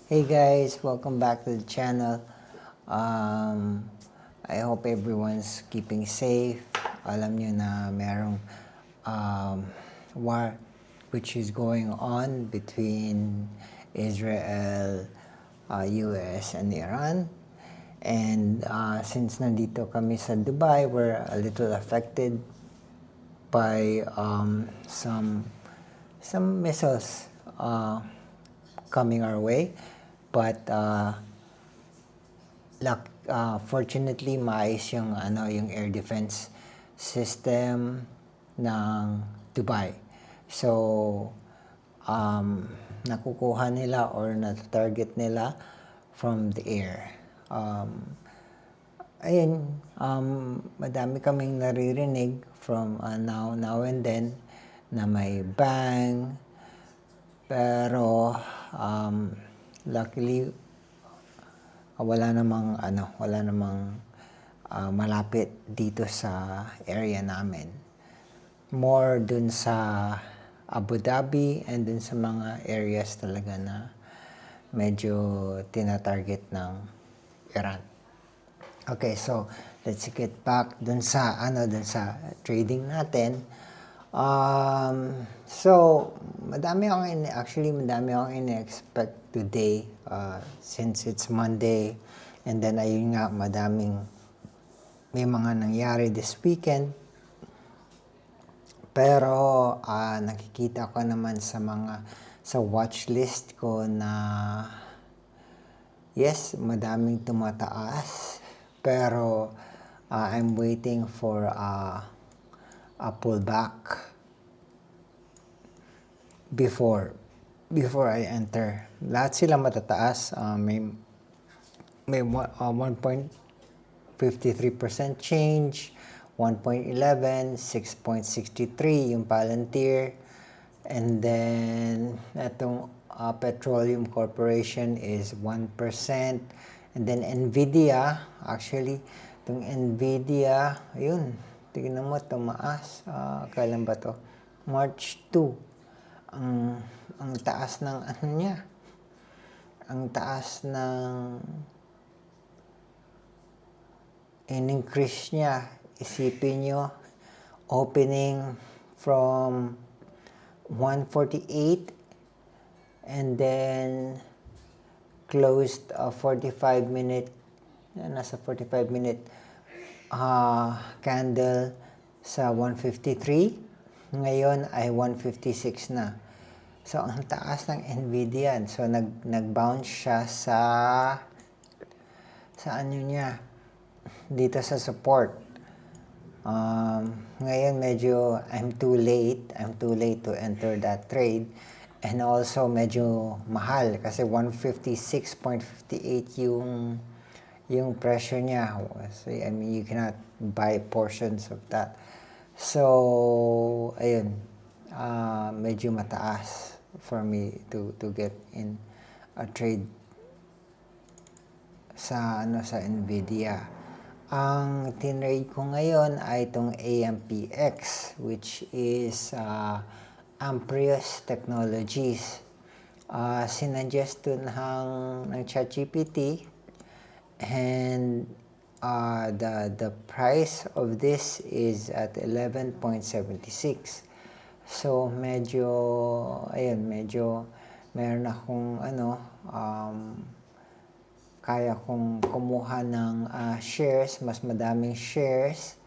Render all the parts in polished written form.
Hey guys, welcome back to the channel. I hope everyone's keeping safe. Alam nyo na merong war which is going on between Israel, US, and Iran. And since nandito kami sa Dubai, we're a little affected by some missiles coming our way, but fortunately maayos yung air defense system ng Dubai. So nakukuha nila or na-target nila from the air. Madami kaming naririnig from now and then na may bang, pero luckily wala namang malapit dito sa area namin. More dun sa Abu Dhabi and dun sa mga areas talaga na medyo tina-target ng Iran. Okay, so let's get back dun sa trading natin. So madami akong ini-expect today since it's Monday, and then ayun nga, may mga nangyari this weekend. Pero nakikita ko naman sa watch list ko na yes, madaming tumataas, pero I'm waiting for a pullback before I enter. Lahat sila matataas. May 1.53% change, 1.11, 6.63 yung Palantir, and then itong Petroleum Corporation is 1%, and then Nvidia, actually itong Nvidia, ayun, tignan mo, tumaas. Kailan ba to? March 2. Ang taas ng niya. Ang taas ng in-increase niya. Isipin nyo, opening from 148 and then closed 45-minute, nasa 45-minute candle sa 153. Ngayon ay 156 na. So, ang taas ng Nvidia. So, nag-bounce siya sa niya, dito sa support. Ngayon, medyo I'm too late to enter that trade. And also, medyo mahal kasi 156.58 yung pressure niya. So, I mean, you cannot buy portions of that. So, ayun, medyo mataas for me to get in a trade sa Nvidia. Ang tinrade ko ngayon ay itong AMPX, which is Amprius Technologies. Sinuggest ng ChatGPT, and the price of this is at 11.76. So medyo meron akong kaya kong kumuha ng shares, mas madaming shares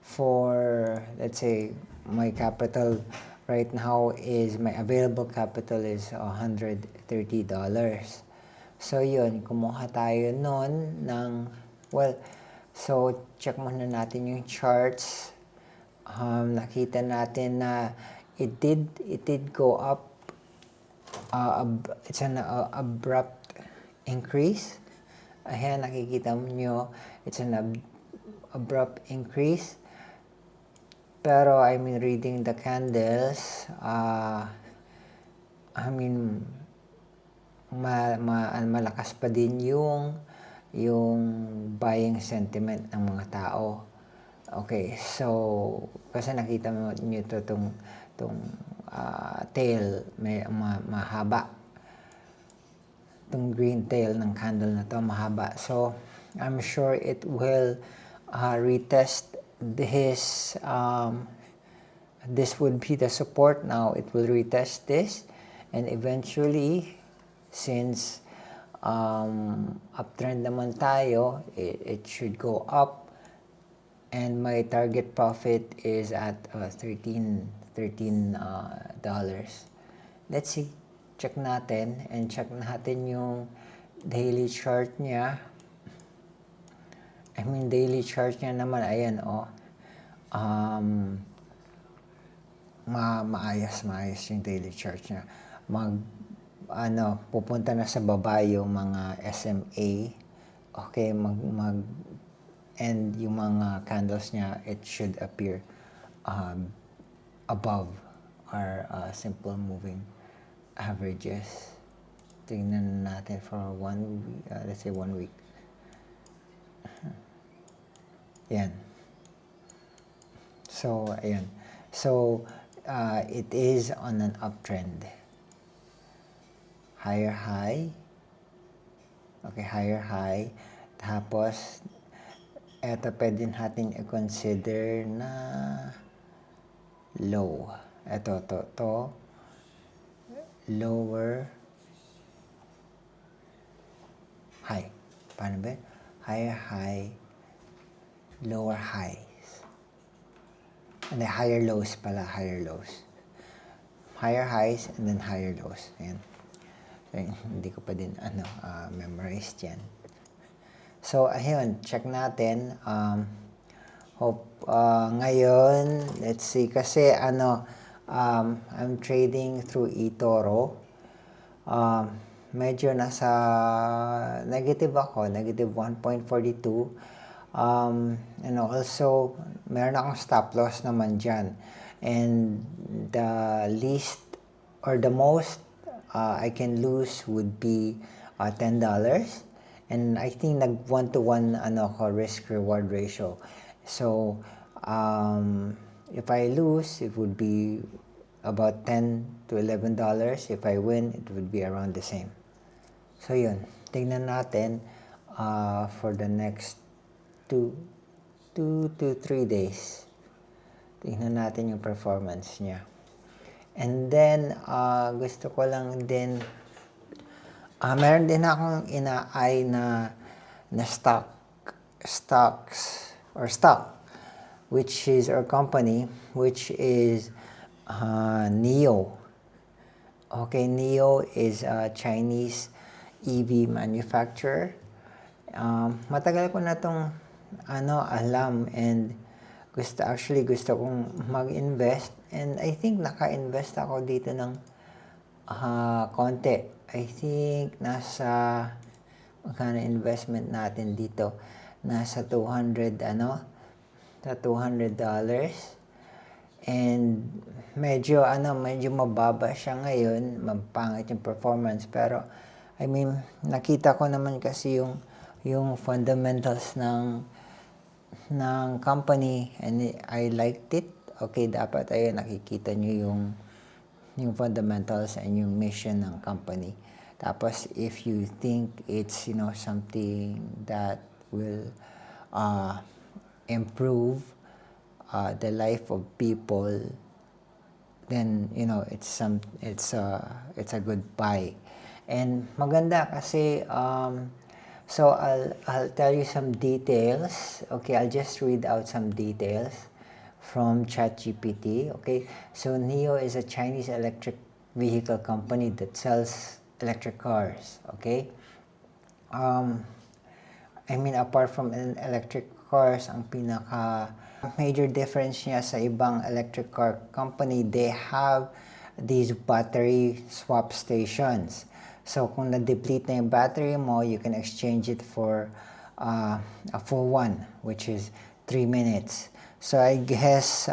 for, let's say, my capital right now is, my available capital is $130. So yun, kumuha tayo nun ng, so check muna natin yung charts. Nakita natin na it did go up. It's an abrupt increase. Ayan, nakikita nyo, it's an abrupt increase. Pero I mean, reading the candles, I mean, malakas pa din yung buying sentiment ng mga tao. Okay, so kasi nakita mo nyo itong tail, may mahaba. itong green tail ng candle na to mahaba. So I'm sure it will retest this. This would be the support. Now it will retest this, and eventually, since uptrend naman tayo, it should go up, and my target profit is at $13. Let's see, check natin, and check natin yung daily chart niya. Daily chart niya naman, ayan, maayos yung daily chart niya. Pupunta na sa baba yung mga SMA. Okay, and yung mga candles niya, it should appear above our simple moving averages. Tingnan natin for 1 week, let's say 1 week. Yan. So, ayan. So, it is on an uptrend. Higher high. Okay, higher high. Tapos, eto pwede natin i-consider na low. Eto, to. Lower. High. Paano ba? Higher high. Lower highs. And then higher lows pala, higher lows. Higher highs and then higher lows. Ayan. So, hindi ko pa din memorized yan. So, ayun, check natin. Ngayon, let's see, kasi I'm trading through eToro. Medyo nasa negative ako, negative 1.42. And also, meron akong stop loss naman dyan. And the least or the most I can lose would be $10. And I think nag 1-to-1 risk-reward ratio. So, if I lose, it would be about $10 to $11. If I win, it would be around the same. So, yun. Tingnan natin for the next 2 to 3 days. Tingnan natin yung performance niya. And then, gusto ko lang din, meron din akong ina-eye na stock, which is our company, which is NIO. Okay, NIO is a Chinese EV manufacturer. Matagal ko na tong alam, and gusto kong mag-invest, and I think naka-invest ako dito ng konti. I think nasa magkano investment natin dito, nasa $200, sa $200, and medyo mababa siya ngayon, mapangit yung performance, pero I mean, nakita ko naman kasi yung fundamentals ng company, and I liked it. Okay, dapat nakikita nyo yung fundamentals and yung mission ng company. Tapos, if you think it's, something that will improve the life of people, then, it's a good buy. And maganda kasi, so I'll tell you some details. Okay, I'll just read out some details from ChatGPT. Okay, so NIO is a Chinese electric vehicle company that sells electric cars. Okay, I mean, apart from electric cars, ang pinaka major difference niya sa ibang electric car company, they have these battery swap stations. So, kung na-deplete na yung battery mo, you can exchange it for a full one, which is 3 minutes. So, I guess,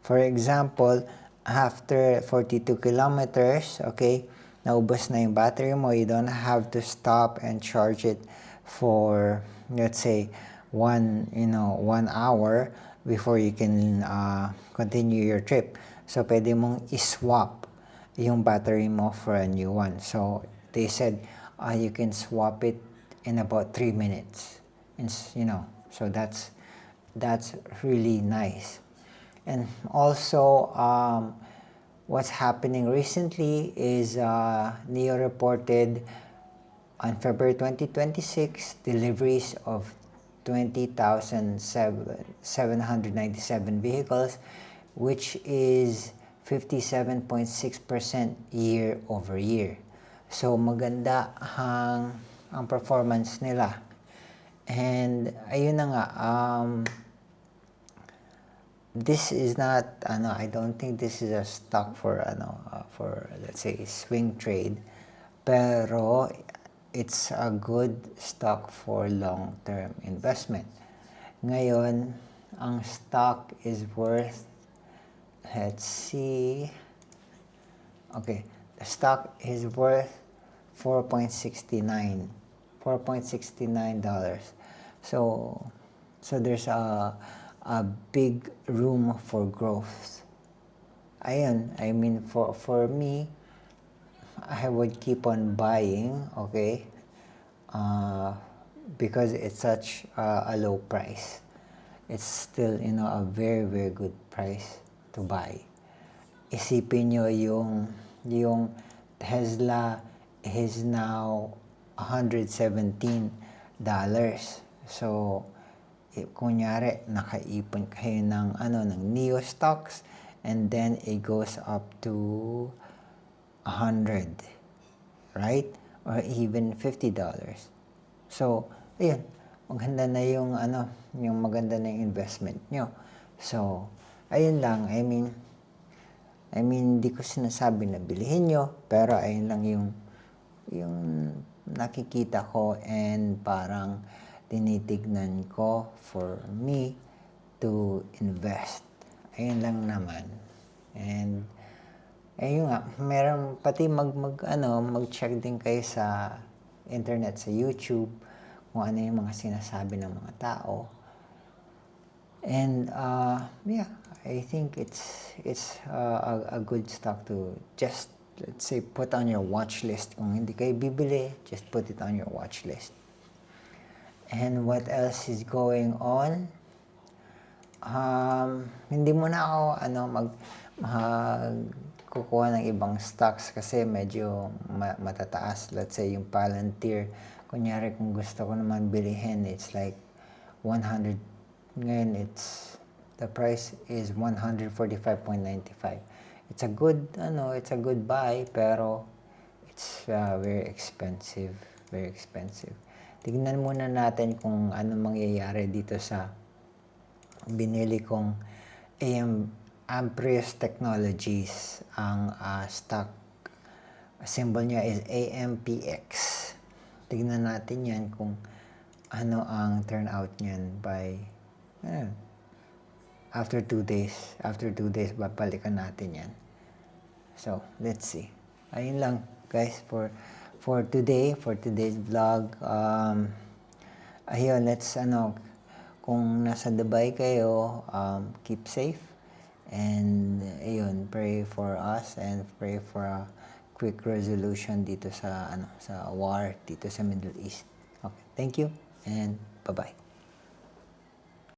for example, after 42 kilometers, okay, naubos na yung battery mo, you don't have to stop and charge it for, let's say, 1 hour before you can continue your trip. So, pwede mong iswap yung battery mo for a new one. So, they said you can swap it in about 3 minutes. And so that's really nice. And also, what's happening recently is NIO reported on February 2026 deliveries of 20,797 vehicles, which is 57.6% year over year. So maganda ang performance nila. And ayun na nga, this is not I don't think this is a stock for for let's say swing trade, pero it's a good stock for long-term investment. Ngayon, ang stock is worth, let's see, okay, the stock is worth $4.69. So there's a big room for growth. Ayun, I mean, for me, I would keep on buying, okay, because it's such a low price. It's still, a very, very good price to buy. Isipin nyo yung Tesla is now $117. So, kunyari, nakaipon kayo ng NIO stocks, and then it goes up to 100, right? Or even $50. So, ayun, maganda na yung maganda na yung investment nyo. So, ayun lang, I mean, hindi ko sinasabi na bilihin nyo, pero ayun lang yung nakikita ko and parang tinitignan ko for me to invest. Ayun lang naman. And ayun nga, meron pati mag-check din kayo sa internet, sa YouTube, kung ano yung mga sinasabi ng mga tao. And yeah, I think it's a good stock to just, let's say, put on your watch list. Kung hindi kayo bibili, just put it on your watch list. And what else is going on? Hindi muna ako kukuha ng ibang stocks kasi medyo matataas. Let's say yung Palantir, kunyari kung gusto ko naman bilihin, it's like 100. Ngayon the price is 145.95. It's a good buy, pero it's very expensive, very expensive. Tignan muna natin kung ano mangyayari dito sa binili kong Amprius Technologies. Ang stock symbol niya is AMPX. Tignan natin yan kung ano ang turnout niyan by after 2 days. After 2 days, babalikan natin yan. So, let's see. Ayun lang, guys, for today, for today's vlog. Ayun, let's kung nasa Dubai kayo, keep safe. And ayun, pray for us and pray for a quick resolution dito sa war dito sa Middle East. Okay, thank you and bye-bye.